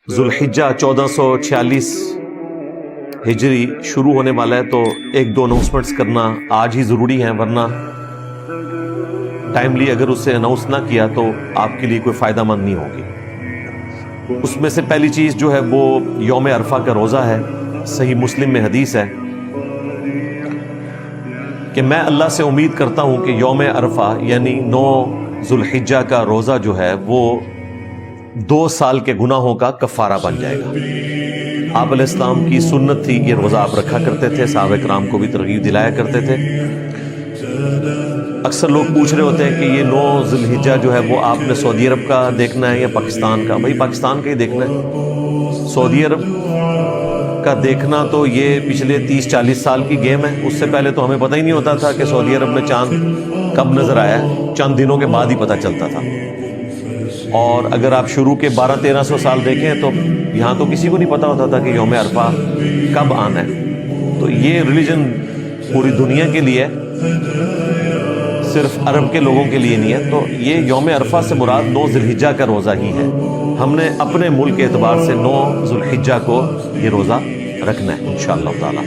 ذوالحجہ 1446 ہجری شروع ہونے والا ہے، تو ایک دو اناؤنسمنٹس کرنا آج ہی ضروری ہیں، ورنہ ٹائملی اگر اسے اناؤنس نہ کیا تو آپ کے لیے کوئی فائدہ مند نہیں ہوگی۔ اس میں سے پہلی چیز جو ہے وہ یوم عرفہ کا روزہ ہے۔ صحیح مسلم میں حدیث ہے کہ میں اللہ سے امید کرتا ہوں کہ یوم عرفہ یعنی 9 ذوالحجہ کا روزہ جو ہے وہ 2 سال کے گناہوں کا کفارہ بن جائے گا۔ آپ علیہ السلام کی سنت تھی، یہ روزہ آپ رکھا کرتے تھے، صحابہ کرام کو بھی ترغیب دلایا کرتے تھے۔ اکثر لوگ پوچھ رہے ہوتے ہیں کہ یہ 9 ذوالحجہ جو ہے وہ آپ نے سعودی عرب کا دیکھنا ہے یا پاکستان کا؟ بھائی پاکستان کا ہی دیکھنا ہے۔ سعودی عرب کا دیکھنا تو یہ پچھلے 30-40 سال کی گیم ہے۔ اس سے پہلے تو ہمیں پتہ ہی نہیں ہوتا تھا کہ سعودی عرب میں چاند کب نظر آیا ہے، چند دنوں کے بعد ہی پتہ چلتا تھا۔ اور اگر آپ شروع کے 1200-1300 سال دیکھیں تو یہاں تو کسی کو نہیں پتا ہوتا تھا کہ یوم عرفہ کب آنا ہے۔ تو یہ ریلیجن پوری دنیا کے لیے، صرف عرب کے لوگوں کے لیے نہیں ہے۔ تو یہ یوم عرفہ سے مراد 9 ذوالحجہ کا روزہ ہی ہے۔ ہم نے اپنے ملک کے اعتبار سے 9 ذوالحجہ کو یہ روزہ رکھنا ہے انشاءاللہ تعالی۔